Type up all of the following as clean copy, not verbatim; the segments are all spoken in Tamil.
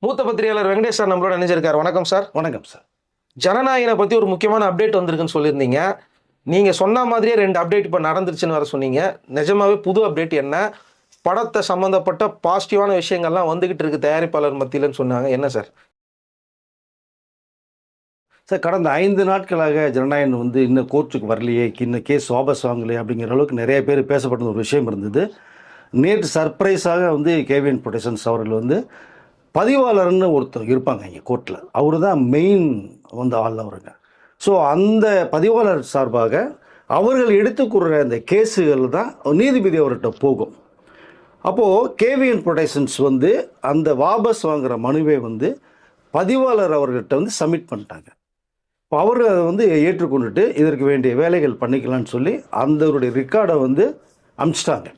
மூத்த பத்திரிகையாளர் வெங்கடேஷ் சார் நம்மளோட இணைஞ்சிருக்காரு. வணக்கம் சார். வணக்கம் சார். ஜனநாயகனை பத்தி ஒரு முக்கியமான அப்டேட் வந்திருக்குன்னு சொல்லியிருந்தீங்க. நீங்க சொன்ன மாதிரியே 2 அப்டேட் இப்ப நடந்துருச்சுன்னு வேற சொன்னீங்க. நிஜமாவே புது அப்டேட் என்ன? படத்தை சம்பந்தப்பட்ட பாசிட்டிவான விஷயங்கள்லாம் வந்துகிட்டு இருக்கு தயாரிப்பாளர் மத்தியிலன்னு சொன்னாங்க. என்ன சார்? சார், கடந்த 5 நாட்களாக ஜனநாயகன் இன்னும் கோர்ட்டுக்கு வரலையே, இன்னும் கேஸ் வாபஸ் வாங்கலையே அப்படிங்கிற அளவுக்கு நிறைய பேர் பேசப்பட்ட ஒரு விஷயம் இருந்தது. நேற்று சர்ப்ரைஸாக கேவிஎன் புரொடக்ஷன்ஸ் அவர்கள் பதிவாளர்னு ஒருத்தர் இருப்பாங்க இங்கே கோர்ட்டில். அவர் தான் மெயின் ஆள் அவருங்க. ஸோ அந்த பதிவாளர் சார்பாக அவர்கள் எடுத்துக்கூற அந்த கேஸுகள் தான் நீதிபதி அவர்கிட்ட போகும். அப்போது கேவிஎன் புரொடக்ஷன்ஸ் அந்த வாபஸ் வாங்குகிற மனுவை பதிவாளர் அவர்கிட்ட சப்மிட் பண்ணிட்டாங்க. இப்போ அவர் அதை ஏற்றுக்கொண்டுட்டு இதற்கு வேண்டிய வேலைகள் பண்ணிக்கலான்னு சொல்லி அந்தவருடைய ரெக்கார்டை அனுப்பிச்சிட்டாங்க.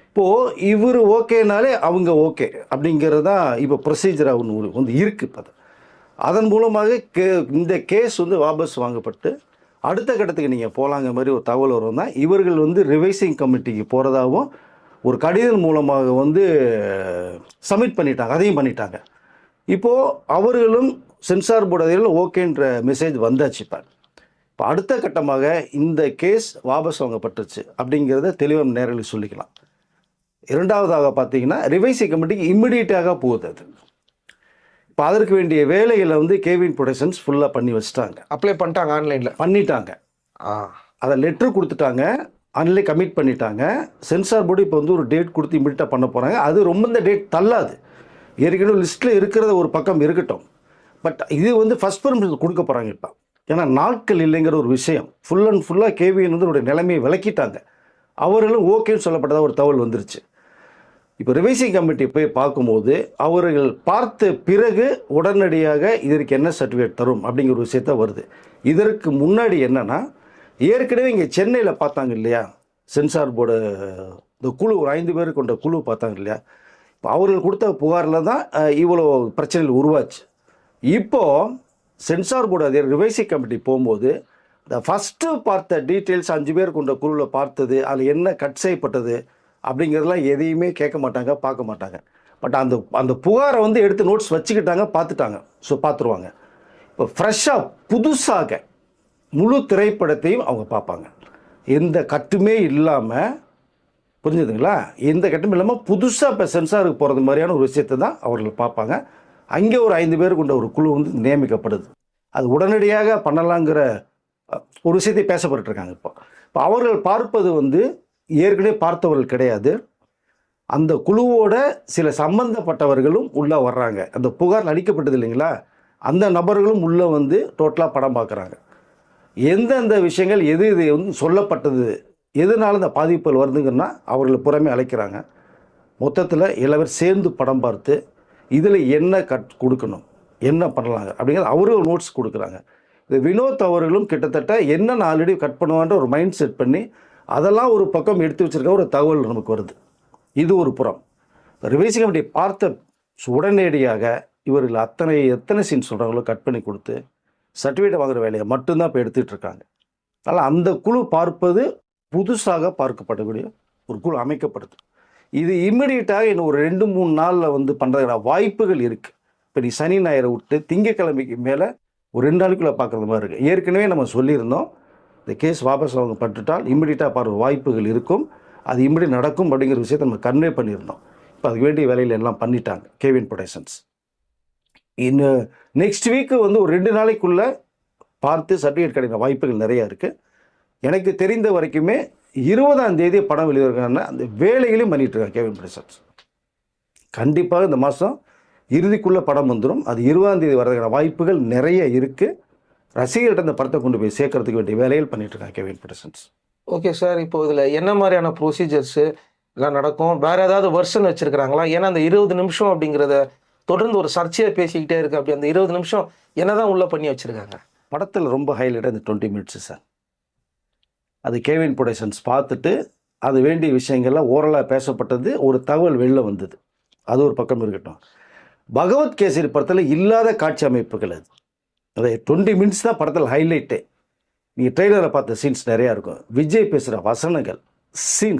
இப்போது இவர் ஓகேனாலே அவங்க ஓகே அப்படிங்கிறது தான் இப்போ ப்ரொசீஜராக ஒன்று இருக்குது. இப்போ அதன் மூலமாக இந்த கேஸ் வாபஸ் வாங்கப்பட்டு அடுத்த கட்டத்துக்கு நீங்கள் போகலாங்க மாதிரி ஒரு தகவல் வரும் தான். இவர்கள் ரிவைசிங் கமிட்டிக்கு போகிறதாகவும் ஒரு கடிதம் மூலமாக சப்மிட் பண்ணிட்டாங்க, அதையும் பண்ணிட்டாங்க. இப்போது அவர்களும் சென்சார் போர்டு அதில் ஓகேன்ற மெசேஜ் வந்தாச்சு. இப்போ அடுத்த கட்டமாக இந்த கேஸ் வாபஸ் வாங்கப்பட்டுச்சு அப்படிங்கிறத தெளிவாக நேரில் சொல்லிக்கலாம். இரண்டாவதாக பார்த்தீங்கன்னா ரிவைசிங் கமிட்டிக்கு இம்மிடியட்டாக போகுது. அது இப்போ அதற்கு வேண்டிய வேலைகளை கேவிஎன் புரொடக்ஷன்ஸ் ஃபுல்லாக பண்ணி வச்சுட்டாங்க. அப்ளை பண்ணிட்டாங்க, ஆன்லைனில் பண்ணிட்டாங்க. அதை லெட்ரு கொடுத்துட்டாங்க, ஆன்லைன் கமிட் பண்ணிட்டாங்க. சென்சார் போர்டு இப்போ ஒரு டேட் கொடுத்து இம்மிடியட்டாக பண்ண போகிறாங்க. அது ரொம்ப இந்த டேட் தள்ளாது. ஏற்கனவே லிஸ்ட்டில் இருக்கிறத ஒரு பக்கம் இருக்கட்டும். பட் இது ஃபஸ்ட் பெர்மிஷன் கொடுக்க போகிறாங்க இப்போ. ஏன்னா நாட்கள் இல்லைங்கிற ஒரு விஷயம் ஃபுல் அண்ட் ஃபுல்லாக கேவிஎன் ஒரு நிலைமையை விளக்கிட்டாங்க. அவர்களும் ஓகேன்னு சொல்லப்பட்டதாக ஒரு தகவல் வந்துருச்சு. இப்போ ரிவைசிங் கமிட்டி போய் பார்க்கும்போது அவர்கள் பார்த்த பிறகு உடனடியாக இதற்கு என்ன சர்டிஃபிகேட் தரும் அப்படிங்கிற ஒரு விஷயத்த வருது. இதற்கு முன்னாடி என்னென்னா, ஏற்கனவே இங்கே சென்னையில் பார்த்தாங்க இல்லையா, சென்சார் போர்டு இந்த குழு ஒரு 5 பேர் கொண்ட குழு பார்த்தாங்க இல்லையா. இப்போ அவர்கள் கொடுத்த புகாரில் தான் இவ்வளோ பிரச்சனைகள் உருவாச்சு. இப்போது சென்சார் போர்டு அதே ரிவைசிங் கமிட்டி போகும்போது இந்த ஃபஸ்ட்டு பார்த்த டீட்டெயில்ஸ் 5 பேர் கொண்ட குழுவில் பார்த்தது, அதில் என்ன கட் செய்யப்பட்டது அப்படிங்கிறதுலாம் எதையுமே கேட்க மாட்டாங்க, பார்க்க மாட்டாங்க. பட் அந்த புகாரை எடுத்து நோட்ஸ் வச்சுக்கிட்டாங்க, பார்த்துட்டாங்க. ஸோ பார்த்துருவாங்க. இப்போ ஃப்ரெஷ்ஷாக புதுசாக முழு திரைப்படத்தையும் அவங்க பார்ப்பாங்க. எந்த கட்டுமே இல்லாமல், புரிஞ்சுதுங்களா, எந்த கட்டுமே இல்லாமல் புதுசாக இப்போ சென்சாருக்கு போகிறது மாதிரியான ஒரு விஷயத்தை தான் அவர்கள் பார்ப்பாங்க. அங்கே ஒரு 5 பேர் கொண்ட ஒரு குழு நியமிக்கப்படுது. அது உடனடியாக பண்ணலாங்கிற ஒரு விஷயத்தை பேசப்பட்டுருக்காங்க. இப்போ அவர்கள் பார்ப்பது ஏற்கனவே பார்த்தவர்கள் கிடையாது. அந்த குழுவோட சில சம்பந்தப்பட்டவர்களும் உள்ளே வர்றாங்க. அந்த புகார் அளிக்கப்பட்டது இல்லைங்களா, அந்த நபர்களும் உள்ளே டோட்டலாக படம் பார்க்குறாங்க. எந்தெந்த விஷயங்கள் எது சொல்லப்பட்டது, எதனால இந்த பாதிப்புகள் வருதுங்கன்னா அவர்களை புறமே அழைக்கிறாங்க. மொத்தத்தில் எல்லாரும் சேர்ந்து படம் பார்த்து இதில் என்ன கொடுக்கணும், என்ன பண்ணலாங்க அப்படிங்கிறது அவர்கள் நோட்ஸ் கொடுக்குறாங்க. இந்த வினோத் அவர்களும் கிட்டத்தட்ட என்ன ஆல்ரெடி கட் பண்ணுவான்ற ஒரு மைண்ட் செட் பண்ணி அதெல்லாம் ஒரு பக்கம் எடுத்து வச்சுருக்க ஒரு தகவல் நமக்கு வருது. இது ஒரு புறம். ரிவைசிங் கமிட்டி பார்த்த உடனடியாக இவர்கள் எத்தனை சீன் சொல்கிறாங்களோ கட் பண்ணி கொடுத்து சர்டிஃபிகேட் வாங்குகிற வேலையை மட்டும்தான் இப்போ எடுத்துகிட்டு இருக்காங்க. அதனால் அந்த குழு பார்ப்பது புதுசாக பார்க்கப்படக்கூடிய ஒரு குழு அமைக்கப்படுது. இது இம்மிடியட்டாக இன்னும் ஒரு 2-3 நாளில் பண்ணுற வாய்ப்புகள் இருக்குது. இப்போ நீ சனி ஞாயிறை விட்டு திங்கக்கிழமைக்கு மேலே ஒரு 2 நாளைக்குள்ளே பார்க்குறது மாதிரி இருக்குது. ஏற்கனவே நம்ம சொல்லியிருந்தோம், இந்த கேஸ் வாபஸ் அவங்க பட்டுட்டால் இம்மிடியட்டாக பார்க்குற வாய்ப்புகள் இருக்கும், அது இம்மிடியட் நடக்கும் அப்படிங்கிற விஷயத்தை நம்ம கன்வே பண்ணியிருந்தோம். இப்போ அதுக்கு வேண்டிய வேலையில் எல்லாம் பண்ணிட்டாங்க கேவிஎன் புரொடக்ஷன்ஸ். இன்னும் நெக்ஸ்ட் வீக்கு ஒரு 2 நாளைக்குள்ளே பார்த்து சர்டிஃபிகேட் கிடைக்கிற வாய்ப்புகள் நிறையா இருக்குது. எனக்கு தெரிந்த வரைக்குமே 20ஆம் தேதி படம் வெளியிடுறாங்கன்னா அந்த வேலைகளையும் பண்ணிகிட்ருக்காங்க கேவிஎன் புரொடக்ஷன்ஸ். கண்டிப்பாக இந்த மாதம் இறுதிக்குள்ளே படம் வந்துடும். அது 20ஆம் தேதி வர்றதுக்கான வாய்ப்புகள் நிறைய இருக்குது. ரசிகர்கிட்ட இந்த படத்தை கொண்டு போய் சேர்க்கறதுக்கு வேண்டிய வேலைகள் பண்ணிகிட்ருக்காங்க கேவிஎன் புரொடக்ஷன்ஸ். Okay sir. இப்போ இதில் என்ன மாதிரியான ப்ரொசீஜர்ஸு எல்லாம் நடக்கும்? வேறு ஏதாவது வெர்ஷன் வச்சுருக்கிறாங்களா? ஏன்னா அந்த 20 நிமிஷம் அப்படிங்கிறத தொடர்ந்து ஒரு சர்ச்சையை பேசிக்கிட்டே இருக்குது. அப்படி அந்த 20 நிமிஷம் என்ன தான் உள்ளே பண்ணி வச்சுருக்காங்க? படத்தில் ரொம்ப ஹைலைட்டாக இந்த 20 மினிட்ஸு சார். அது கேவிஎன் புரொடக்ஷன்ஸ் பார்த்துட்டு அது வேண்டிய விஷயங்கள்லாம் ஓரலாக பேசப்பட்டது, ஒரு தகவல் வெளில வந்தது. அது ஒரு பக்கம் இருக்கட்டும். பகவத் கேசரி படத்தில் இல்லாத காட்சி அமைப்புகள் அது 20 மினிட்ஸ் தான் படத்தில் ஹைலைட்டே. நீங்கள் ட்ரெய்லரில் பார்த்த சீன்ஸ் நிறையா இருக்கும். விஜய் பேசுகிற வசனங்கள்,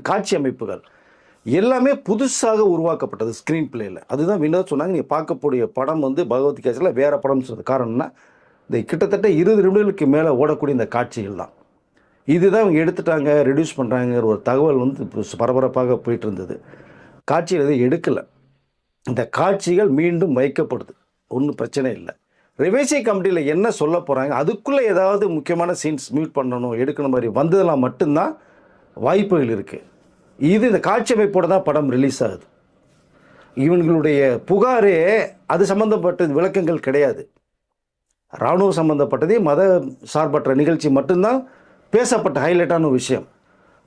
காட்சி அமைப்புகள் எல்லாமே புதுசாக உருவாக்கப்பட்டது ஸ்க்ரீன் பிளேயில். அதுதான் வினோத் சொன்னாங்க, நீங்கள் பார்க்கக்கூடிய படம் வந்து பகவத் கேசரில் வேறு படம் சொல்கிறது காரணம்னா இந்த கிட்டத்தட்ட 20 நிமிடங்களுக்கு மேலே ஓடக்கூடிய இந்த காட்சிகள் தான். இதுதான் இவங்க எடுத்துட்டாங்க, ரெடியூஸ் பண்ணுறாங்கிற ஒரு தகவல் வந்து பரபரப்பாக போயிட்டு இருந்தது. காட்சிகள் எதுவும் எடுக்கலை. இந்த காட்சிகள் மீண்டும் வைக்கப்படுது, ஒன்றும் பிரச்சனை இல்லை. ரிவைசி கமிட்டியில் என்ன சொல்ல போகிறாங்க, அதுக்குள்ளே ஏதாவது முக்கியமான சீன்ஸ் மியூட் பண்ணணும், எடுக்கணும் மாதிரி வந்ததெல்லாம் மட்டும்தான் வாய்ப்புகள் இருக்குது. இது இந்த காட்சி அமைப்போடு தான் படம் ரிலீஸ் ஆகுது. இவங்களுடைய புகாரே அது சம்மந்தப்பட்ட விளக்கங்கள் கிடையாது. இராணுவ சம்மந்தப்பட்டதே மத சார்பற்ற நிகழ்ச்சி மட்டும்தான் பேசப்பட்ட ஹைலைட்டான விஷயம்.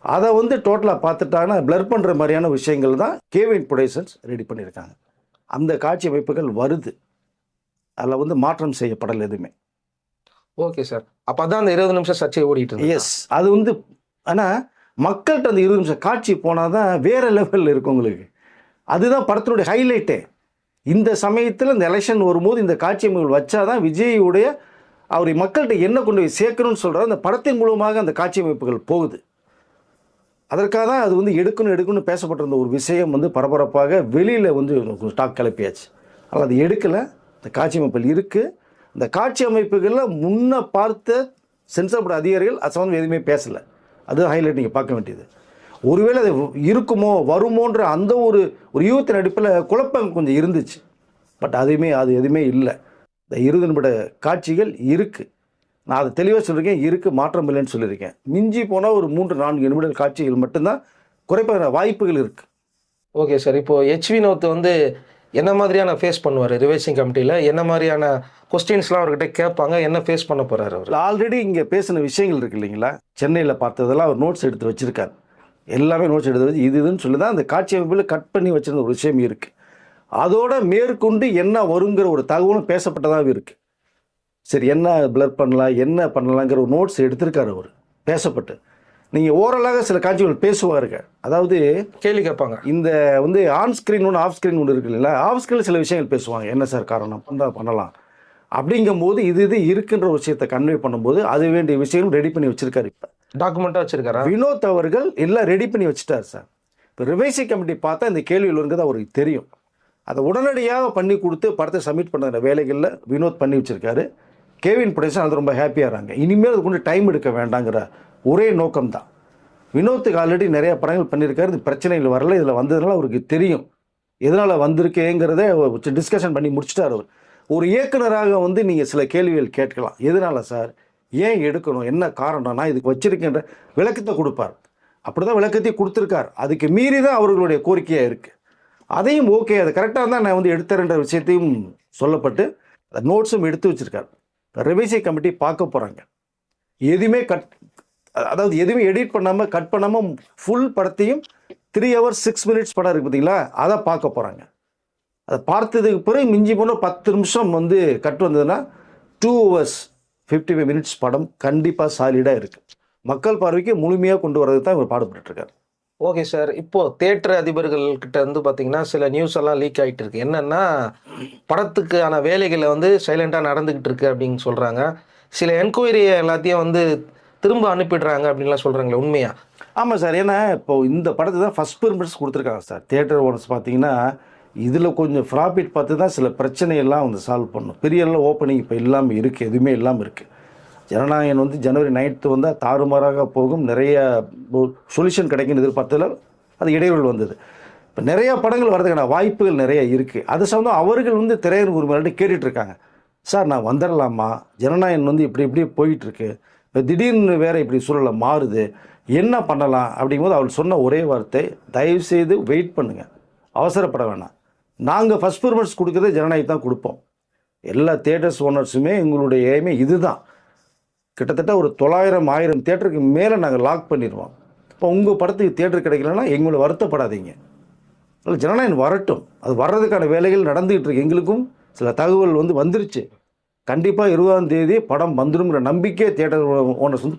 அதை வந்து டோட்டலாக பார்த்துட்டாங்கன்னா பிளர் பண்ணுற மாதிரியான விஷயங்கள் தான் கேவின் ப்ரொடக்ஷன்ஸ் ரெடி பண்ணியிருக்காங்க. அந்த காட்சி அமைப்புகள் வருது, அதில் வந்து மாற்றம் செய்யப்படலை எதுவுமே. ஓகே சார், அப்போ தான் அந்த 20 நிமிஷம் சர்ச்சை ஓடிட்டு இருக்கு. எஸ், அது வந்து ஆனால் மக்கள்கிட்ட அந்த 20 நிமிஷம் காட்சி போனால் தான் வேறு லெவலில் இருக்கும் உங்களுக்கு. அதுதான் படத்தினுடைய ஹைலைட்டே. இந்த சமயத்தில் இந்த எலெக்ஷன் வரும்போது இந்த காட்சி அமைப்புகள் வச்சாதான் விஜயுடைய அவர் மக்கள்கிட்ட என்ன கொண்டு போய் சேர்க்கணும்னு சொல்கிறார். அந்த படத்தின் மூலமாக அந்த காட்சி அமைப்புகள் போகுது. அதற்காக தான் அது வந்து எடுக்கணும்னு பேசப்பட்டிருந்த ஒரு விஷயம் வந்து பரபரப்பாக வெளியில் வந்து ஸ்டாக் கிளப்பியாச்சு. ஆனால் அது எடுக்கலை. இந்த காட்சி அமைப்புகள் இருக்குது. இந்த காட்சி அமைப்புகளில் முன்ன பார்த்த சென்சார் போர்டு அதிகாரிகள் அது சம்மந்தம் எதுவுமே பேசலை. அது ஹைலைட் நீங்கள் பார்க்க வேண்டியது. ஒருவேளை அது இருக்குமோ வருமோன்ற அந்த ஒரு யூகத்தின் அடிப்படையில் குழப்பம் கொஞ்சம் இருந்துச்சு. பட் அது எதுவுமே இல்லை. இந்த 20 நிமிட காட்சிகள் இருக்குது. நான் அதை தெளிவாக சொல்லியிருக்கேன், இருக்குது, மாற்றம் இல்லைன்னு சொல்லியிருக்கேன். மிஞ்சி போனால் ஒரு 3-4 நிமிட காட்சிகள் மட்டும்தான் குறைப்பான வாய்ப்புகள் இருக்குது. ஓகே சார், இப்போது வினோத் வந்து என்ன மாதிரியான ஃபேஸ் பண்ணுவார் ரிவைசிங் கமிட்டியில்? என்ன மாதிரியான கொஸ்டின்ஸ்லாம் அவர்கிட்ட கேட்பாங்க? என்ன ஃபேஸ் பண்ண போகிறார் அவர்? ஆல்ரெடி இங்கே பேசின விஷயங்கள் இருக்குது இல்லைங்களா, சென்னையில் பார்த்ததெல்லாம் அவர் நோட்ஸ் எடுத்து வச்சுருக்கார். எல்லாமே நோட்ஸ் எடுத்து வச்சு இதுன்னு சொல்லி தான் அந்த காட்சி அமைப்பில் கட் பண்ணி வச்சுருந்த ஒரு விஷயம் இருக்குது. அதோட மேற்கொண்டு என்ன வருங்கிற ஒரு தகவலும் பேசப்பட்டதாக இருக்குது. சரி, என்ன பிளர் பண்ணலாம், என்ன பண்ணலாங்கிற ஒரு நோட்ஸ் எடுத்திருக்காரு அவர், பேசப்பட்டு. நீங்கள் ஓரலாக சில காட்சிகள் பேசுவாருங்க, அதாவது கேள்வி கேட்பாங்க. இந்த வந்து ஆன் ஸ்க்ரீன் ஒன்று ஆஃப் ஸ்க்ரீன் ஒன்று இருக்கு இல்லைங்களா, ஆஃப் ஸ்க்ரீனில் சில விஷயங்கள் பேசுவாங்க. என்ன சார் காரணம் பண்ணலாம் அப்படிங்கும்போது இது இருக்குன்ற விஷயத்தை கன்வே பண்ணும்போது அது வேண்டிய விஷயம் ரெடி பண்ணி வச்சுருக்காரு. இப்போ டாக்குமெண்ட்டாக வச்சுருக்காரு வினோத் அவர்கள் எல்லாம் ரெடி பண்ணி வச்சுட்டார் சார். இப்போ ரிவைசி கமிட்டி பார்த்தா இந்த கேள்விகள் வருங்கிறது அவருக்கு தெரியும். அதை உடனடியாக பண்ணி கொடுத்து படத்தை சப்மிட் பண்ணுற வேலைகளில் வினோத் பண்ணி வச்சுருக்காரு. கேவின் ப்ரொடக்ஷன் அது ரொம்ப ஹாப்பியாகிறாங்க. இனிமேல் அது கொஞ்சம் டைம் எடுக்க வேண்டாங்கிற ஒரே நோக்கம்தான். வினோத்துக்கு ஆல்ரெடி நிறைய படங்கள் பண்ணியிருக்காரு. இது பிரச்சனைகள் வரல, இதில் வந்ததுனால அவருக்கு தெரியும் எதனால் வந்திருக்கேங்கிறத டிஸ்கஷன் பண்ணி முடிச்சிட்டார் அவர். ஒரு இயக்குனராக வந்து நீங்கள் சில கேள்விகள் கேட்கலாம். எதனால் சார், ஏன் எடுக்கணும், என்ன காரணம், நான் இதுக்கு வச்சுருக்கேன்ற விளக்கத்தை கொடுப்பார். அப்படி தான் விளக்கத்தையும் கொடுத்துருக்கார். அதுக்கு மீறி தான் அவர்களுடைய கோரிக்கையாக இருக்குது. அதையும் ஓகே, அது கரெக்டாக தான் நான் வந்து எடுத்துறேன்ற விஷயத்தையும் சொல்லப்பட்டு நோட்ஸும் எடுத்து வச்சுருக்கார். ரிவைசி கமிட்டி பார்க்க போகிறாங்க. எதுவுமே அதாவது எதுவுமே எடிட் பண்ணாமல் கட் பண்ணாமல் ஃபுல் படத்தையும் 3 hours 6 minutes படம் இருக்குது பார்த்தீங்களா, அதை பார்க்க போகிறாங்க. அதை பார்த்ததுக்கு பிறகு மிஞ்சி போனால் 10 நிமிஷம் வந்து கட் வந்ததுன்னா 2 hours 55 minutes படம் கண்டிப்பாக சாலிடாக இருக்குது. மக்கள் பார்வைக்கு முழுமையாக கொண்டு வரதுக்கு தான் இவர் பாடுபட்டுருக்கார். ஓகே சார், இப்போது தேட்டர் அதிபர்கள்கிட்ட வந்து பார்த்தீங்கன்னா சில நியூஸ் எல்லாம் லீக் ஆகிட்டு இருக்கு. என்னென்னா படத்துக்கான வேலைகளை வந்து சைலண்ட்டாக நடந்துக்கிட்டு இருக்கு அப்படின்னு சொல்கிறாங்க. சில என்கொயரி எல்லாத்தையும் வந்து திரும்ப அனுப்பிடுறாங்க அப்படின்லாம் சொல்கிறாங்களே, உண்மையா? ஆமாம் சார், ஏன்னா இப்போது இந்த படத்தை தான் ஃபஸ்ட் ப்ரிஃபரன்ஸ் கொடுத்துருக்காங்க சார். தியேட்டர் ஓனர்ஸ் பார்த்தீங்கன்னா இதில் கொஞ்சம் ப்ராஃபிட் பார்த்து தான் சில பிரச்சனையெல்லாம் வந்து சால்வ் பண்ணும். பெரிய அளவில் ஓப்பனிங் இப்போ இல்லாமல் இருக்குது, எதுவுமே இல்லாமல் இருக்குது. ஜனநாயகன் வந்து January 9th வந்தால் தாறுமாறாக போகும், நிறைய சொல்யூஷன் கிடைக்குன்னு எதிர்பார்த்ததில் அது இடைவெளி வந்தது. இப்போ நிறையா படங்கள் வரதுக்கான வாய்ப்புகள் நிறைய இருக்குது. அது சம்மந்தம் அவர்கள் வந்து திரையரங்கு உரிமையாளர்கிட்ட கேட்டுட்ருக்காங்க. சார் நான் வந்துடலாமா, ஜனநாயகன் வந்து இப்படி போயிட்டுருக்கு, இப்போ திடீர்னு வேறு இப்படி சூழலை மாறுது, என்ன பண்ணலாம் அப்படிங்கும்போது அவள் சொன்ன ஒரே வார்த்தை, தயவுசெய்து வெயிட் பண்ணுங்கள், அவசரப்பட வேணாம். நாங்கள் ஃபஸ்ட் ப்ரிஃபரன்ஸ் கொடுக்குறதே ஜனநாயகம் தான் கொடுப்போம். எல்லா தியேட்டர்ஸ் ஓனர்ஸுமே எங்களுடைய எய்மே இது தான். கிட்டத்தட்ட ஒரு 900-1000 தியேட்டருக்கு மேலே நாங்கள் லாக் பண்ணிடுவோம். இப்போ உங்கள் படத்துக்கு தியேட்டர் கிடைக்கலன்னா எங்களை வருத்தப்படாதீங்க, இல்லை ஜனநாயகம் வரட்டும். அது வர்றதுக்கான வேலைகள் நடந்துகிட்டு இருக்கு. எங்களுக்கும் சில தகவல் வந்து வந்துருச்சு. கண்டிப்பாக 20ஆம் தேதி படம் வந்துடுங்கிற நம்பிக்கை தியேட்டர் ஓனர்ஸ் வந்து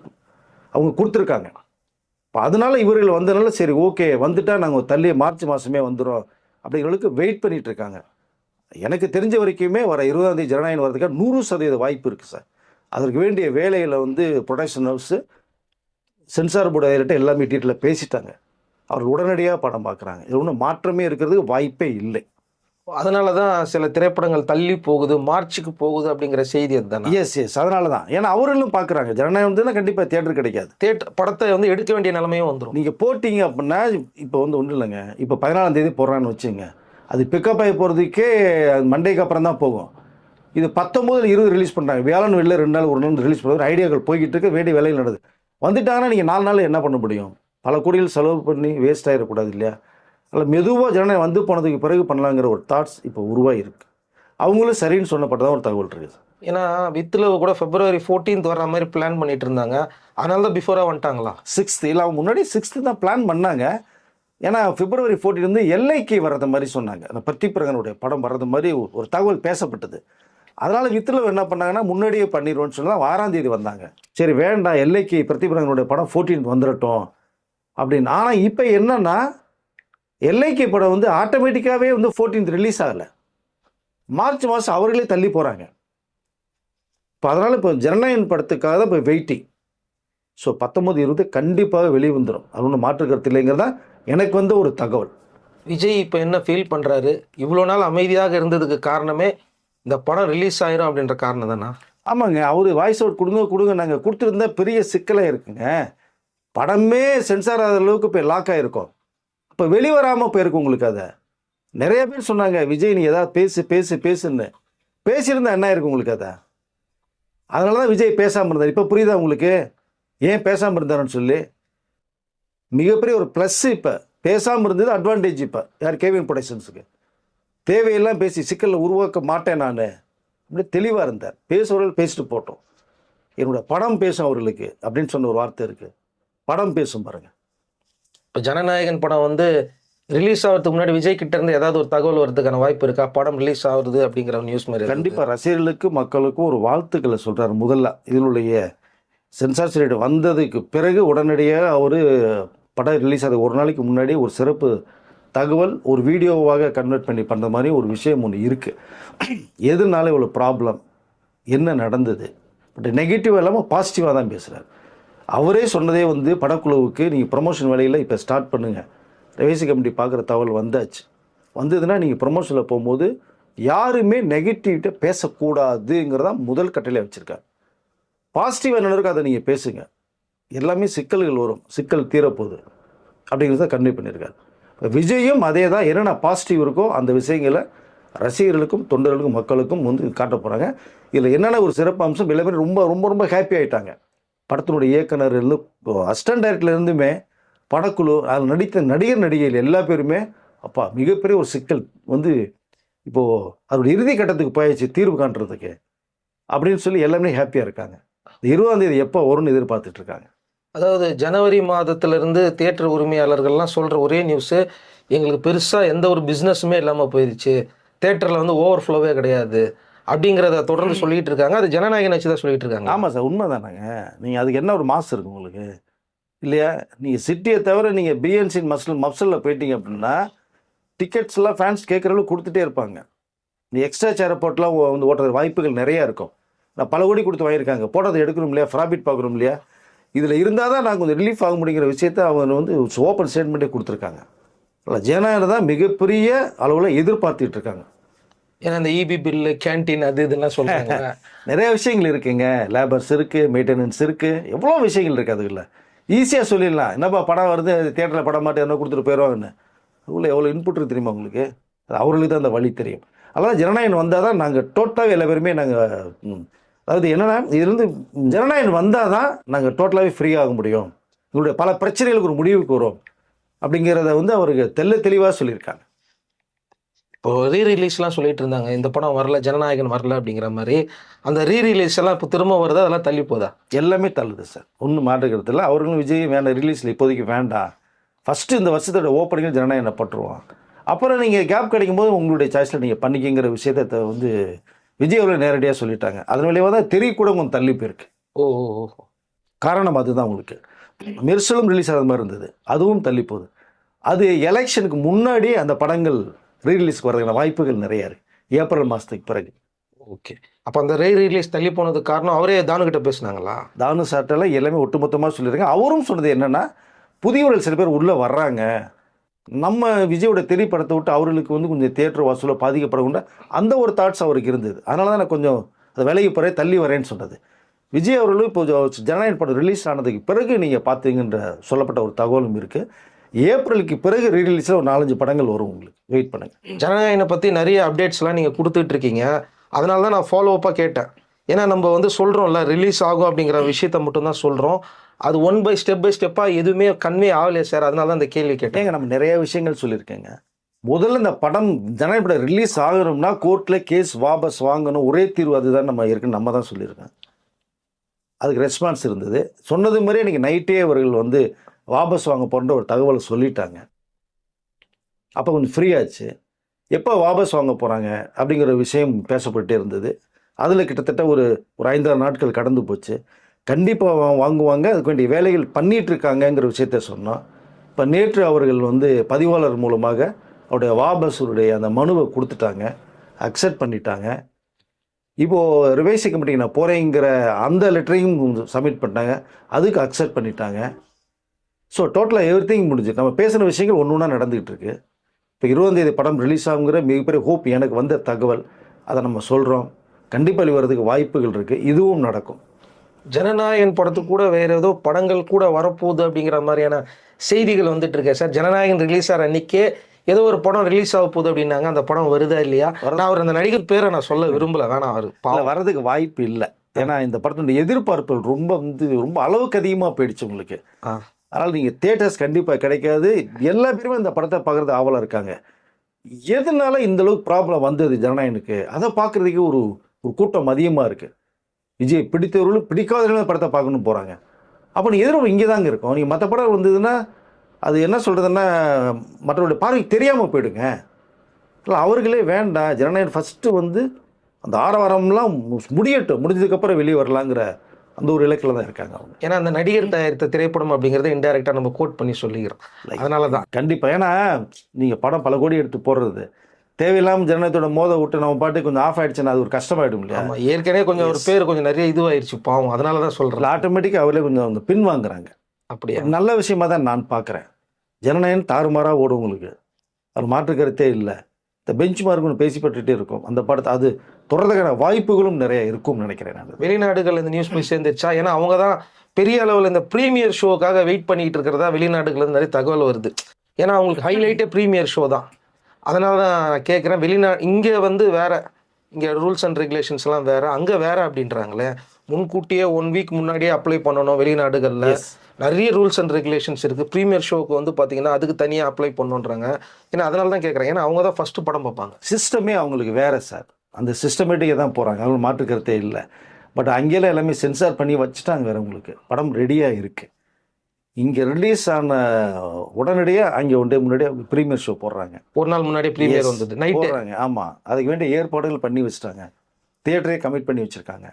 அவங்க கொடுத்துருக்காங்க. இப்போ அதனால் இவர்கள் வந்ததுனால சரி ஓகே வந்துட்டால் நாங்கள் தள்ளி மார்ச் மாதமே வந்துடும் அப்படிங்கிறதுக்கு வெயிட் பண்ணிகிட்ருக்காங்க. எனக்கு தெரிஞ்ச வரைக்குமே வர 20ஆம் தேதி ஜனநாயகம் வரதுக்காக 100% வாய்ப்பு இருக்குது சார். அதற்கு வேண்டிய வேலைகளை வந்து production house, censor board director எல்லாமே டீட்டெயிலாக பேசிட்டாங்க. அவர் உடனடியாக படம் பார்க்குறாங்க. இது ஒன்றும் மாற்றமே இருக்கிறதுக்கு வாய்ப்பே இல்லை. அதனால தான் சில திரைப்படங்கள் தள்ளி போகுது, மார்ச்சுக்கு போகுது அப்படிங்கிற செய்தி அதுதானே? எஸ் அதனால தான். ஏன்னா அவர்களும் பார்க்குறாங்க. ஜனநாயகம் வந்து கண்டிப்பாக தியேட்டர் கிடைக்காது. படத்தை வந்து எடுக்க வேண்டிய நிலைமையும் வந்துடும். நீங்கள் போட்டிங்க அப்படின்னா இப்போ வந்து ஒன்றும் இல்லைங்க. இப்போ 14ஆம் தேதி போடுறான்னு வச்சுங்க, அது பிக்கப் ஆகி போகிறதுக்கே மண்டேக்கு அப்புறம் தான் போகும். இது 19 20 ரிலீஸ் பண்ணுறாங்க. வியாழன் வெளில 2 நாள் 1 நாள் ரிலீஸ் பண்ணுறது ஐடியாக்கள் போய்கிட்டு இருக்கு. வேண்டிய வேலையில் நடக்குது. வந்துட்டாங்கன்னா நீங்கள் 4 நாள் என்ன பண்ண முடியும்? பல கோடிகள் செலவு பண்ணி வேஸ்ட் ஆகிடக்கூடாது இல்லையா? அதில் மெதுவாக ஜனநாயகம் வந்து போனதுக்கு பிறகு பண்ணலாங்கிற ஒரு தாட்ஸ் இப்போ உருவாகிருக்கு. அவங்களும் சரின்னு சொன்னப்பட்டதான் ஒரு தகவல் இருக்குது. ஏன்னா வித்தில் கூட February 14th வர்ற மாதிரி பிளான் பண்ணிட்டு இருந்தாங்க. அதனால தான் பிஃபோராக வந்துட்டாங்களா? 6th இல்லை, அவங்க முன்னாடி 6th தான் பிளான் பண்ணாங்க. ஏன்னா February 14 வந்து எல்லைக்கு வர்றது மாதிரி சொன்னாங்க. அந்த பத்திப்பிரகனுடைய படம் வர்றது மாதிரி ஒரு தகவல் பேசப்பட்டது. அதனால் வித்தில் என்ன பண்ணாங்கன்னா முன்னாடியே பண்ணிடுவோன்னு சொல்லி தான் 6ஆம் தேதி வந்தாங்க. சரி வேண்டாம், எல்லைக்கு பிரதிபிரகனுடைய படம் 14th வந்துடட்டும் அப்படின்னு. ஆனால் இப்போ என்னன்னா எல்லைக்கு படம் வந்து ஆட்டோமேட்டிக்காகவே வந்து 14th ரிலீஸ் ஆகலை. மார்ச் மாதம் அவர்களே தள்ளி போகிறாங்க. இப்போ அதனால் இப்போ ஜனநாயகன் படத்துக்காக தான் இப்போ வெயிட்டிங். ஸோ 19 20 கண்டிப்பாக வெளியே வந்துடும். அது ஒன்றும் மாற்று கருத்து இல்லைங்கிறதா எனக்கு வந்து ஒரு தகவல். விஜய் இப்போ என்ன ஃபீல் பண்ணுறாரு? இவ்வளோ நாள் அமைதியாக இருந்ததுக்கு காரணமே இந்த படம் ரிலீஸ் ஆயிரும் அப்படின்ற காரணம் தானா? ஆமாங்க, அவர் வாய்ஸ் அவுட் கொடுங்க நாங்கள் கொடுத்துருந்தா பெரிய சிக்கலாக இருக்குங்க. படமே சென்சார் ஆகிற அளவுக்கு இப்போ லாக் ஆகிருக்கும். இப்போ வெளிவராமல் போயிருக்கு உங்களுக்கு. அதை நிறைய பேர் சொன்னாங்க, விஜய் நீ ஏதாவது பேசுன்னு. பேசியிருந்தா என்ன ஆயிருக்கு உங்களுக்கு? அதனால தான் விஜய் பேசாமல் இருந்தார். இப்போ புரியுதா உங்களுக்கு ஏன் பேசாமல் இருந்தாருன்னு சொல்லி? மிகப்பெரிய ஒரு ப்ளஸ்ஸு. இப்போ பேசாமல் இருந்தது அட்வான்டேஜ். இப்போ யார் கேவிஎன் ப்ரொடக்ஷன்ஸுக்கு தேவையெல்லாம் பேசி சிக்கலில் உருவாக்க மாட்டேன் நான் அப்படி தெளிவாக இருந்தார். பேசுகிறவர்கள் பேசிட்டு போட்டோம், என்னோட படம் பேசும் அவர்களுக்கு அப்படின்னு சொன்ன ஒரு வார்த்தை இருக்குது. படம் பேசும் பாருங்க. இப்போ ஜனநாயகன் படம் வந்து ரிலீஸ் ஆகிறதுக்கு முன்னாடி விஜய் கிட்ட இருந்து ஏதாவது ஒரு தகவல் வரதுக்கான வாய்ப்பு இருக்கா? படம் ரிலீஸ் ஆகுது அப்படிங்கிற நியூஸ் மாதிரி. கண்டிப்பாக ரசிகர்களுக்கும் மக்களுக்கும் ஒரு வாழ்த்துக்களை சொல்கிறார். முதல்ல இதனுடைய சென்சார் வந்ததுக்கு பிறகு உடனடியாக அவர் படம் ரிலீஸ் ஆகுது ஒரு நாளைக்கு முன்னாடி ஒரு சிறப்பு தகவல் ஒரு வீடியோவாக கன்வெர்ட் பண்ணி பண்ணுற மாதிரி ஒரு விஷயம் ஒன்று இருக்குது. எதுனால இவ்வளோ ப்ராப்ளம், என்ன நடந்தது, பட் நெகட்டிவ் இல்லாமல் பாசிட்டிவாக தான் பேசுகிறார். அவரே சொன்னதே வந்து படக்குழுவுக்கு நீங்கள் ப்ரொமோஷன் வேலையில் இப்போ ஸ்டார்ட் பண்ணுங்கள். ரேசி கமிட்டி பார்க்குற தகவல் வந்தாச்சு. வந்ததுன்னா நீங்கள் ப்ரொமோஷனில் போகும்போது யாருமே நெகட்டிவிட்ட பேசக்கூடாதுங்கிறதான் முதல் கட்டளையாக வச்சுருக்காங்க. பாசிட்டிவாக என்ன இருக்கோ அதை நீங்கள் பேசுங்க. எல்லாமே சிக்கல்கள் வரும், சிக்கல் தீரப்போகுது அப்படிங்கிறத கன்வே பண்ணியிருக்காரு. இப்போ விஜயும் அதே தான். என்னென்ன பாசிட்டிவ் இருக்கோ அந்த விஷயங்களை ரசிகர்களுக்கும் தொண்டர்களுக்கும் மக்களுக்கும் வந்து காட்ட போகிறாங்க. இதில் என்னென்ன ஒரு சிறப்பு அம்சம், எல்லாமே ரொம்ப ரொம்ப ரொம்ப ஹாப்பி ஆகிட்டாங்க. படத்தினுடைய இயக்குனர் இருந்து அசிஸ்டன்ட் டைரக்டர்ல இருந்துமே படக்குழு அதில் நடித்த நடிகர் நடிகைகள் எல்லா பேருமே அப்பா மிகப்பெரிய ஒரு சிக்கல் வந்து இப்போது அதோட இறுதி கட்டத்துக்கு போயிடுச்சு தீர்வு காண்றதுக்கு அப்படின்னு சொல்லி எல்லாமே ஹாப்பியாக இருக்காங்க. 20ஆம் தேதி எப்போ வரும்னு எதிர்பார்த்துட்டு இருக்காங்க. அதாவது ஜனவரி மாதத்திலிருந்து தியேட்டர் உரிமையாளர்கள்லாம் சொல்கிற ஒரே நியூஸு, எங்களுக்கு பெருசாக எந்த ஒரு பிஸ்னஸுமே இல்லாமல் போயிடுச்சு, தியேட்டரில் வந்து ஓவர்ஃப்ளோவே கிடையாது அப்படிங்கிறத தொடர்ந்து சொல்லிகிட்டு இருக்காங்க. அது ஜனநாயகன் வச்சு தான் சொல்லிகிட்டு இருக்காங்க. ஆமாம் சார், உண்மை தானேங்க. நீங்கள் அதுக்கு என்ன ஒரு மாசு இருக்குது உங்களுக்கு இல்லையா? நீங்கள் சிட்டியை தவிர நீங்கள் பிஎன்சி மப்சலில் போயிட்டீங்க அப்படின்னா டிக்கெட்ஸ்லாம் ஃபேன்ஸ் கேட்குற அளவுக்கு கொடுத்துட்டே இருப்பாங்க. நீ எக்ஸ்ட்ரா சேரை போட்டுலாம் வந்து ஓட்டுற வாய்ப்புகள் நிறையா இருக்கும். நான் பல கோடி கொடுத்து வாங்கியிருக்காங்க, போட்டதை எடுக்கணும் இல்லையா, ப்ராஃபிட் பார்க்கணும் இல்லையா. இதில் இருந்தால் தான் நாங்கள் கொஞ்சம் ரிலீஃப் ஆக முடியுங்கிற விஷயத்த அவங்க வந்து ஓப்பன் ஸ்டேட்மெண்ட்டே கொடுத்துருக்காங்க. இல்லை ஜனநாயகம் தான் மிகப்பெரிய அளவில் எதிர்பார்த்துட்டு இருக்காங்க. ஏன்னா இந்த இபி பில்லு, கேன்டீன், அது இதெல்லாம் சொல்கிறாங்க. நிறைய விஷயங்கள் இருக்குங்க. லேபர்ஸ் இருக்குது, மெயின்டெனன்ஸ் இருக்குது, எவ்வளோ விஷயங்கள் இருக்குது. அதுக்குள்ள ஈஸியாக சொல்லிடலாம். என்னப்பா படம் வருது, தியேட்டரில் படம் மாட்டேன் என்ன கொடுத்துட்டு போயிடுவாங்கன்னு. அதுக்குள்ளே எவ்வளோ இன்புட் இருக்குது தெரியுமா உங்களுக்கு? அது அவர்களுக்கு தான் அந்த வழி தெரியும். அதனால் ஜனநாயகம் வந்தால் தான் நாங்கள் டோட்டலாகவே எல்லா பேருமே நாங்கள் அதாவது என்னென்னா இதுலேருந்து ஜனநாயகம் வந்தால் தான் நாங்கள் டோட்டலாகவே ஃப்ரீ ஆக முடியும், எங்களுடைய பல பிரச்சனைகளுக்கு ஒரு முடிவுக்கு வரும் அப்படிங்கிறத வந்து அவருக்கு தெளிவாக சொல்லியிருக்காங்க. இப்போ ரீரிலீஸ்லாம் சொல்லிட்டு இருந்தாங்க, இந்த படம் வரல, ஜனநாயகன் வரல அப்படிங்கிற மாதிரி. அந்த ரீரிலீஸ் எல்லாம் இப்போ திரும்ப வருதா, அதெல்லாம் தள்ளி போதா? எல்லாமே தள்ளுது சார், ஒன்றும் மாற்றுக்கிறது இல்லை. அவர்களும் விஜய் வேண்டாம், ரிலீஸில் இப்போதைக்கு வேண்டாம், ஃபஸ்ட்டு இந்த வருஷத்தோட ஓப்பனிங்கில் ஜனநாயகம் பட்டுருவோம், அப்புறம் நீங்கள் கேப் கிடைக்கும் போது உங்களுடைய சாய்ஸில் நீங்கள் பண்ணிக்கிங்கிற விஷயத்தை வந்து விஜய் அவர்கள் நேரடியாக சொல்லிட்டாங்க. அதன் விளைவாக தான் தெரியக்கூட கொஞ்சம் தள்ளி போயிருக்கு. ஓ காரணம் அதுதான். உங்களுக்கு மெர்சலும் ரிலீஸ் ஆகிற மாதிரி இருந்தது, அதுவும் தள்ளி போகுது. அது எலெக்ஷனுக்கு முன்னாடி அந்த படங்கள் ரீரிலீஸ்க்கு வரதுக்கான வாய்ப்புகள் நிறையா இருக்குது, ஏப்ரல் மாதத்துக்கு பிறகு. ஓகே, அப்போ அந்த ரீரிலீஸ் தள்ளி போனதுக்கு காரணம் அவரே தானுக்கிட்ட பேசுனாங்களா? தானு சார்ட்டெல்லாம் எல்லாமே ஒட்டுமொத்தமாக சொல்லியிருக்காங்க. அவரும் சொன்னது என்னென்னா புதியவர்கள் சில பேர் உள்ளே வர்றாங்க, நம்ம விஜயோட தெறி படத்தை விட்டு அவர்களுக்கு வந்து கொஞ்சம் தியேட்டர் வாசலில் பாதிக்கப்படக்கூட அந்த ஒரு தாட்ஸ் அவருக்கு இருந்தது. அதனால தான் நான் கொஞ்சம் அதை விலகி போகிறேன், தள்ளி வரேன்னு சொன்னது. விஜய் அவர்களும் இப்போ ஜனநாயகன் படம் ரிலீஸ் ஆனதுக்கு பிறகு நீங்கள் பார்த்தீங்கன்ற சொல்லப்பட்ட ஒரு தகவலும் இருக்குது. ஏப்ரலுக்கு பிறகு ரீரிலீஸில் ஒரு 4-5 படங்கள் வரும், உங்களுக்கு வெயிட் பண்ணுங்கள். ஜனநாயகனை பற்றி நிறைய அப்டேட்ஸ்லாம் நீங்கள் கொடுத்துட்டு இருக்கீங்க. அதனால தான் நான் ஃபாலோ அப்பாக கேட்டேன். ஏன்னா நம்ம வந்து சொல்கிறோம்ல ரிலீஸ் ஆகும் அப்படிங்கிற விஷயத்த மட்டும்தான் சொல்கிறோம். அது ஸ்டெப் பை ஸ்டெப்பாக எதுவுமே கன்வே ஆகலையே சார். அதனால தான் இந்த கேள்வி கேட்டேன். நம்ம நிறைய விஷயங்கள் சொல்லியிருக்கேங்க. முதல்ல இந்த படம் ஜனநாயக படம் ரிலீஸ் ஆகணும்னா கோர்ட்டில் கேஸ் வாபஸ் வாங்கணும், ஒரே தீர்வு அதுதான் நம்ம இருக்குன்னு நம்ம தான் சொல்லியிருக்கேன். அதுக்கு ரெஸ்பான்ஸ் இருந்தது. சொன்னது மாதிரியே இன்றைக்கி நைட்டே அவர்கள் வந்து வாபஸ் வாங்க போன்ற ஒரு தகவலை சொல்லிட்டாங்க. அப்போ கொஞ்சம் ஃப்ரீ ஆச்சு. எப்போ வாபஸ் வாங்க போகிறாங்க அப்படிங்கிற விஷயம் பேசப்பட்டே இருந்தது. அதில் கிட்டத்தட்ட ஒரு 5-6 நாட்கள் கடந்து போச்சு. கண்டிப்பாக வாங்குவாங்க, அதுக்கு வேண்டிய வேலைகள் பண்ணிகிட்ருக்காங்கங்கிற விஷயத்த சொன்னோம். இப்போ நேற்று அவர்கள் வந்து பதிவாளர் மூலமாக அவருடைய வாபஸுடைய அந்த மனுவை கொடுத்துட்டாங்க, அக்செப்ட் பண்ணிட்டாங்க. இப்போது ரிவைசி கமிட்டிக்கு நான் போகிறேங்கிற அந்த லெட்டரையும் சப்மிட் பண்ணிட்டாங்க, அதுக்கு அக்செப்ட் பண்ணிட்டாங்க. ஸோ டோட்டலாக எவ்ரிதிங் முடிஞ்சு. நம்ம பேசின விஷயங்கள் ஒன்று ஒன்றா நடந்துக்கிட்டு இருக்கு. இப்போ 20ஆம் தேதி படம் ரிலீஸ் ஆகுங்கிற மிகப்பெரிய ஹோப் எனக்கு வந்த தகவல், அதை நம்ம சொல்கிறோம். கண்டிப்பாக வெளிவரதுக்கு வாய்ப்புகள் இருக்குது, இதுவும் நடக்கும். ஜனநாயகன் படத்துக்கு கூட வேற ஏதோ படங்கள் கூட வரப்போகுது அப்படிங்கிற மாதிரியான செய்திகள் வந்துட்டு இருக்கேன் சார். ஜனநாயகன் ரிலீஸ் ஆகிற அன்னைக்கே ஏதோ ஒரு படம் ரிலீஸ் ஆக போகுது அப்படின்னாங்க. அந்த படம் வருதா இல்லையா? நான் அவர் அந்த நடிகர் பேரை நான் சொல்ல விரும்பல, வேணாம். அவர் வர்றதுக்கு வாய்ப்பு இல்லை. ஏன்னா இந்த படத்தினுடைய எதிர்பார்ப்புகள் ரொம்ப அளவுக்கு அதிகமாக போயிடுச்சு உங்களுக்கு. அதனால் நீங்கள் தியேட்டர்ஸ் கண்டிப்பாக கிடைக்காது. எல்லா பேருமே இந்த படத்தை பார்க்குறது ஆவலாக இருக்காங்க. எதனால இந்த அளவுக்கு ப்ராப்ளம் வந்தது ஜனநாயகனுக்கு, அதை பார்க்குறதுக்கு ஒரு கூட்டம் அதிகமாக இருக்குது. விஜய் பிடித்தவர்களும் பிடிக்காதவர்களும் படத்தை பார்க்கணும் போகிறாங்க. அப்போ நீங்கள் எதிர்ப்பு இங்கே தாங்க இருக்கும். நீங்கள் மற்ற படம் வந்ததுன்னா அது என்ன சொல்கிறதுன்னா மற்றவருடைய பார்வைக்கு தெரியாமல் போயிடுங்க. இல்லை அவர்களே வேண்டாம், ஜனநாயகன் ஃபஸ்ட்டு வந்து அந்த ஆரவாரம்லாம் முடிஞ்சதுக்கப்புறம் வெளியே வரலாங்கிற அந்த ஒரு இலக்கில் தான் இருக்காங்க அவங்க. ஏன்னா அந்த நடிகர் தயாரித்த திரைப்படம் அப்படிங்கிறத இன்டைரக்டாக நம்ம கோட் பண்ணி சொல்லிக்கிறோம். அதனால தான் கண்டிப்பாக. ஏன்னா நீங்கள் படம் பல கோடி எடுத்து போடுறது தேவையில்லாமல் ஜனநாயகத்தோட மோத விட்டு நம்ம பாட்டு கொஞ்சம் ஆஃப் ஆகிடுச்சுன்னா அது ஒரு கஷ்டமாயிடும் இல்லையா? ஆமாம், ஏற்கனவே கொஞ்சம் ஒரு பேர் கொஞ்சம் நிறைய இதுவாகிடுச்சு பாவம். அதனால தான் சொல்கிறேன். ஆட்டோமேட்டிக்காக அவரே கொஞ்சம் அந்த பின் வாங்குறாங்க. அப்படியே நல்ல விஷயமா தான் நான் பார்க்குறேன். ஜனநாயகன் தாறுமாறாக ஓடும் உங்களுக்கு, அது மாற்று கருத்தே இல்லை. இந்த பெஞ்ச் மார்க்குன்னு பேசிப்பட்டுகிட்டே இருக்கும் அந்த படத்தை. அது தொடர்றதுக்கான வாய்ப்புகளும் நிறைய இருக்கும்னு நினைக்கிறேன் நான். வெளிநாடுகள் இந்த நியூஸ் போய் சேர்ந்துருச்சா? ஏன்னா அவங்க தான் பெரிய அளவில் இந்த ப்ரீமியர் ஷோக்காக வெயிட் பண்ணிட்டு இருக்கிறதா வெளிநாடுகள் நிறைய தகவல் வருது. ஏன்னா அவங்களுக்கு ஹைலைட்டே ப்ரீமியர் ஷோ தான். அதனால தான் நான் கேட்குறேன். இங்கே வந்து வேறு, இங்கே ரூல்ஸ் அண்ட் ரெகுலேஷன்ஸ்லாம் வேறு, அங்கே வேறு அப்படின்றாங்களே. முன்கூட்டியே 1 வீக் முன்னாடியே அப்ளை பண்ணணும். வெளிநாடுகளில் நிறைய ரூல்ஸ் அண்ட் ரெகுலேஷன்ஸ் இருக்குது. ப்ரீமியர் ஷோக்கு வந்து பார்த்தீங்கன்னா அதுக்கு தனியாக அப்ளை பண்ணுன்றாங்க. ஏன்னா அதனால தான் கேட்குறேன். ஏன்னா அவங்க தான் ஃபஸ்ட்டு படம் பார்ப்பாங்க. சிஸ்டமே அவங்களுக்கு வேறு சார். அந்த சிஸ்டமேட்டிக்காக தான் போகிறாங்க, அவங்க மாற்றுக்கிறதே இல்லை. பட் அங்கேலாம் எல்லாமே சென்சார் பண்ணி வச்சுட்டாங்க வேறு. உங்களுக்கு படம் ரெடியாக இருக்குது. இங்கே ரிலீஸ் ஆன உடனடியாக அங்கே ஒன்றே முன்னாடியே ப்ரீமியர் ஷோ போடுறாங்க. ஒரு நாள் முன்னாடியே ப்ரீமியர் வந்தது நைட் போடுறாங்க. ஆமாம், அதுக்கு வேண்டிய ஏற்பாடுகள் பண்ணி வச்சுட்டாங்க. தியேட்டரே கமிட் பண்ணி வச்சுருக்காங்க.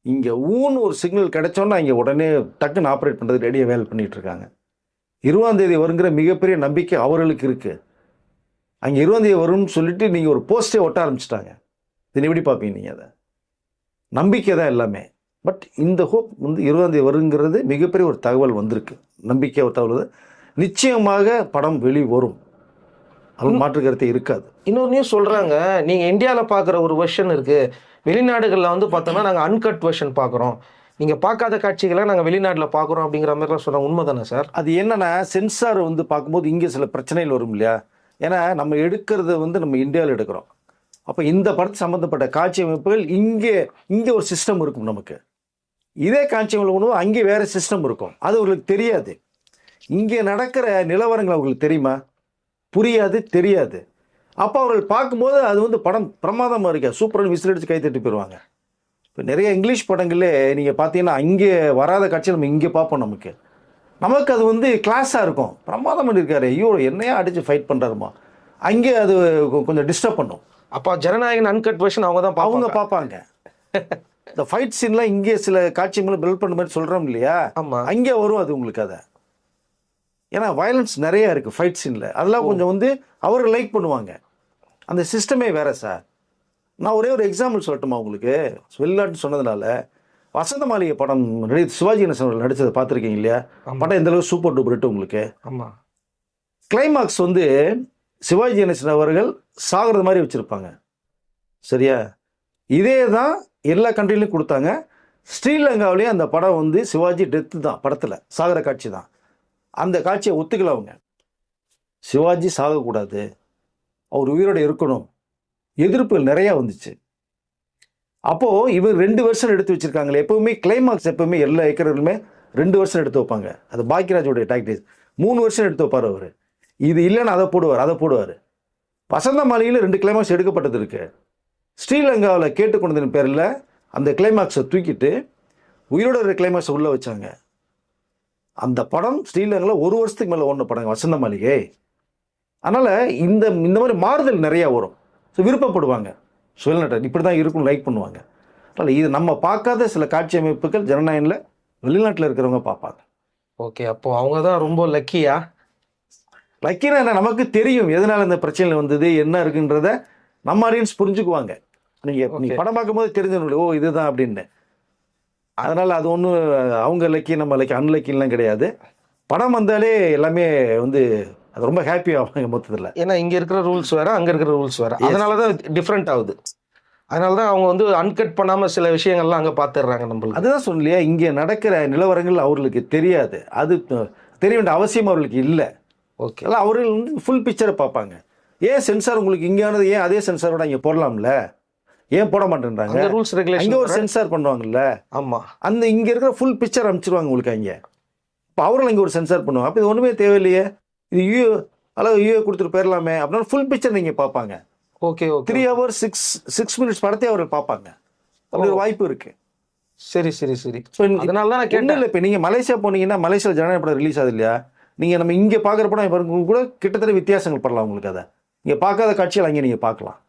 இங்கே ஒரு சிக்னல் கிடைச்சோன்னா இங்கே உடனே டக்குன்னு ஆப்ரேட் பண்ணுறது ரெடியாக வேலை பண்ணிகிட்ருக்காங்க. 20ஆம் தேதி வருங்கிற மிகப்பெரிய நம்பிக்கை அவர்களுக்கு இருக்குது. அங்கே 20ஆம் தேதி வரும்னு சொல்லிட்டு நீங்கள் ஒரு போஸ்டே ஒட்ட ஆரம்பிச்சிட்டாங்க. இது எப்படி பார்ப்பீங்க நீங்கள்? அதை நம்பிக்கை தான் எல்லாமே. பட் இந்த ஹோப் வந்து 20ஆம் தேதி வருங்கிறது மிகப்பெரிய ஒரு தகவல் வந்திருக்கு. நம்பிக்கை ஒரு தகவல். நிச்சயமாக படம் வெளி வரும், அது மாற்று கருத்தை இருக்காது. இன்னொரு நியூஸ் சொல்கிறாங்க, நீங்கள் இந்தியாவில் பார்க்குற ஒரு வெர்ஷன் இருக்குது, வெளிநாடுகளில் வந்து பார்த்தோன்னா நாங்கள் அன்கட் வெர்ஷன் பார்க்குறோம், நீங்கள் பார்க்காத காட்சிகளை நாங்கள் வெளிநாட்டில் பார்க்குறோம் அப்படிங்கிற மாதிரிலாம் சொல்கிறாங்க. உண்மை தானே சார்? அது என்னென்னா சென்சார் வந்து பார்க்கும்போது இங்கே சில பிரச்சனைகள் வரும் இல்லையா? ஏன்னா நம்ம எடுக்கிறத வந்து நம்ம இந்தியாவில் எடுக்கிறோம். அப்போ இந்த படத்து சம்மந்தப்பட்ட காட்சி அமைப்புகள் இங்கே ஒரு சிஸ்டம் இருக்கும் நமக்கு. இதே காட்சி அமைப்பு அங்கே வேறு சிஸ்டம் இருக்கும். அது அவங்களுக்கு தெரியாது. இங்கே நடக்கிற நிலவரங்கள் அவங்களுக்கு தெரியுமா? புரியாது, தெரியாது. அப்போ அவர்கள் பார்க்கும்போது அது வந்து படம் பிரமாதமாக இருக்கா, சூப்பரான விசில் அடித்து கைத்தட்டி போயிடுவாங்க. இப்போ நிறைய இங்கிலீஷ் படங்களே நீங்கள் பார்த்தீங்கன்னா அங்கே வராத காட்சி நம்ம இங்கே பார்ப்போம். நமக்கு அது வந்து கிளாஸாக இருக்கும். பிரமாதம் பண்ணியிருக்காரு, ஐயோ என்னையா அடித்து ஃபைட் பண்ணுறாருமா, அங்கே அது கொஞ்சம் டிஸ்டர்ப் பண்ணும். அப்போ ஜனநாயகன் அன்கட் வெர்ஷன் அவங்க பார்ப்பாங்க. இந்த ஃபைட் சீன்லாம் இங்கே சில காட்சிகளை பில்ட் பண்ண மாதிரி சொல்கிறோம் இல்லையா? ஆமாம், அங்கே வரும் அது உங்களுக்கு. அதை ஏன்னா வயலன்ஸ் நிறையா இருக்குது ஃபைட் சீனில், அதெல்லாம் கொஞ்சம் வந்து அவர்கள் லைக் பண்ணுவாங்க. அந்த சிஸ்டமே வேறு சார். நான் ஒரே ஒரு எக்ஸாம்பிள் சொல்லட்டுமா உங்களுக்கு? வெளிநாட்டு சொன்னதுனால வசந்த மாளிகை படம் சிவாஜி கணேசன் அவர்கள் நடிச்சதை பார்த்துருக்கீங்க இல்லையா? படம் எந்த அளவுக்கு சூப்பர் டூப்பர் ஹிட் உங்களுக்கு. ஆமாம். கிளைமாக்ஸ் வந்து சிவாஜி கணேசன் அவர்கள் சாகிறது மாதிரி வச்சுருப்பாங்க. சரியா? இதே தான் எல்லா கண்ட்ரிலையும் கொடுத்தாங்க. ஸ்ரீலங்காவிலேயே அந்த படம் வந்து சிவாஜி டெத்து தான், படத்தில் சாகிற காட்சி தான். அந்த காட்சியை ஒத்துக்கல அவங்க. சிவாஜி சாகக்கூடாது, அவர் உயிரோடு இருக்கணும், எதிர்ப்புகள் நிறையா வந்துச்சு. அப்போது இவர் 2 வருஷம் எடுத்து வச்சுருக்காங்களே. எப்போவுமே கிளைமாக்ஸ் எப்போவுமே எல்லா இயக்குநர்களுமே 2 வருஷம் எடுத்து வைப்பாங்க. அது பாக்கியராஜோடைய டாக்டிக்ஸ். 3 வருஷம் எடுத்து வைப்பார் அவர். இது இல்லைன்னு அதை போடுவார். வசந்த மாளிகையில் 2 கிளைமாக்ஸ் எடுக்கப்பட்டது இருக்கு. ஸ்ரீலங்காவில் கேட்டுக்கொண்டதின் பேரில் அந்த கிளைமாக்ஸை தூக்கிட்டு உயிரோட ஒரு கிளைமாக்ஸை உள்ளே வச்சாங்க. அந்த படம் ஸ்ரீலங்காவில் 1 வருஷத்துக்கு மேலே ஓடின படங்க வசந்த மாளிகை. அதனால் இந்த மாதிரி மாறுதல் நிறையா வரும். ஸோ விருப்பப்படுவாங்க, வெளிநாட்டில் இப்படி தான் இருக்கும், லைக் பண்ணுவாங்க. அதனால் இது நம்ம பார்க்காத சில காட்சி அமைப்புகள் ஜனநாயகத்தில் வெளிநாட்டில் இருக்கிறவங்க பார்ப்பாங்க. ஓகே, அப்போது அவங்க தான் ரொம்ப லக்கியா? லக்கினா என்ன, நமக்கு தெரியும் எதனால் இந்த பிரச்சனை வந்தது என்ன இருக்குன்றத நம்ம ஆடியன்ஸ் புரிஞ்சுக்குவாங்க. நீங்கள் படம் பார்க்கும்போது தெரிஞ்சவங்க ஓ இதுதான் அப்படின்னு. அதனால் அது ஒன்றும் அவங்க லக்கி நம்ம லக்கி அன்லக்கின்லாம் கிடையாது. படம் வந்தாலே எல்லாமே வந்து அது ரொம்ப ஹாப்பியாகும் மொத்தத்தில். ஏன்னா இங்கே இருக்கிற ரூல்ஸ் வேறு, அங்கே இருக்கிற ரூல்ஸ் வேறு. அதனால தான் டிஃப்ரெண்ட் ஆகுது. அதனால தான் அவங்க வந்து அன்கட் பண்ணாமல் சில விஷயங்கள்லாம் அங்கே பார்த்துடுறாங்க நம்மளுக்கு. அதுதான் சொல்லலையா, இங்கே நடக்கிற நிலவரங்கள் அவர்களுக்கு தெரியாது. அது தெரிய வேண்டிய அவசியம் அவர்களுக்கு இல்லை. ஓகே, அதனால் அவர்கள் வந்து ஃபுல் பிக்சரை பார்ப்பாங்க. ஏன் சென்சார் உங்களுக்கு இங்கேயானது ஏன் அதே சென்சாரோட இங்கே போடலாம்ல, ஏன் போட மாட்டேன்றாங்க? ரூல்ஸ் ரெகுலேஷன் இங்கே ஒரு சென்சார் பண்ணுவாங்கல்ல. ஆமாம், அந்த இங்கே இருக்கிற ஃபுல் பிக்சர் அனுப்பிச்சிருவாங்க உங்களுக்கு அங்கே. இப்போ அவர்கள் இங்கே ஒரு சென்சார் பண்ணுவாங்க. அப்போ இது ஒன்றுமே தேவையில்லையே, இது யூஏ கொடுத்துட்டு போயிடலாமே அப்படின்னா ஃபுல் பிக்சர் நீங்கள் பார்ப்பாங்க. Okay okay. 3 hours 6 minutes படத்தை அவர்கள் பார்ப்பாங்க. அப்படி ஒரு வாய்ப்பு இருக்குது. சரி. ஸோ அதனால தான் நான் கேட்டேன். இல்லை, இப்போ நீங்கள் மலேசியா போனீங்கன்னா மலேசியாவில் ஜனநாயக படம் ரிலீஸ் ஆகுது இல்லையா? நீங்கள் நம்ம இங்கே பார்க்குற படம் இப்போ கூட கிட்டத்தட்ட வித்தியாசங்கள் படலாம் உங்களுக்கு. அதை இங்கே பார்க்காத காட்சிகள் அங்கே நீங்கள் பார்க்கலாம்.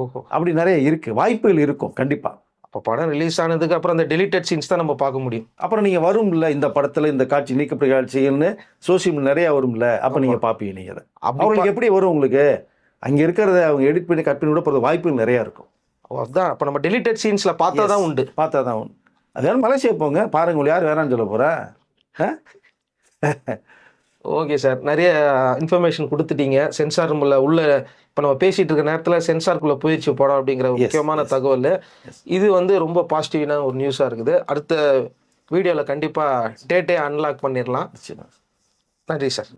ஓஹோ, அப்படி நிறைய இருக்குது, வாய்ப்புகள் இருக்கும் கண்டிப்பாக. அப்போ படம் ரிலீஸ் ஆனதுக்கு அப்புறம் அந்த டெலிட்டட் சீன்ஸ் தான் நம்ம பார்க்க முடியும். அப்புறம் நீங்கள் வரும்ல, இந்த படத்தில் இந்த காட்சி நீக்கப்பட்ட காட்சிகள்னு சோசியல் நிறையா வரும்ல, அப்போ நீங்கள் பார்ப்பீங்க. நீங்கள் அதை அவங்களுக்கு எப்படி வரும் உங்களுக்கு, அங்கே இருக்கிறத அவங்க எடிட் பண்ணி கட் பண்ணி விட போகிற வாய்ப்புகள் நிறையா இருக்கும். அதுதான் அப்போ நம்ம டெலிட்டட் சீன்ஸில் பார்த்தா தான் உண்டு. அது வேணும். மலேசியா போங்க பாருங்க, உங்களுக்கு யார் வேணான்னு சொல்ல போகிறா? ஓகே சார், நிறைய இன்ஃபர்மேஷன் கொடுத்துட்டீங்க. சென்சார் உள்ள இப்போ நம்ம பேசிகிட்டு இருக்க நேரத்தில் சென்சாருக்குள்ளே போயிடுச்சு படம் அப்படிங்கிற முக்கியமான தகவல். இது வந்து ரொம்ப பாசிட்டிவான ஒரு நியூஸாக இருக்குது. அடுத்த வீடியோவில் கண்டிப்பாக டேட்டே அன்லாக் பண்ணிடலாம். நன்றி சார்.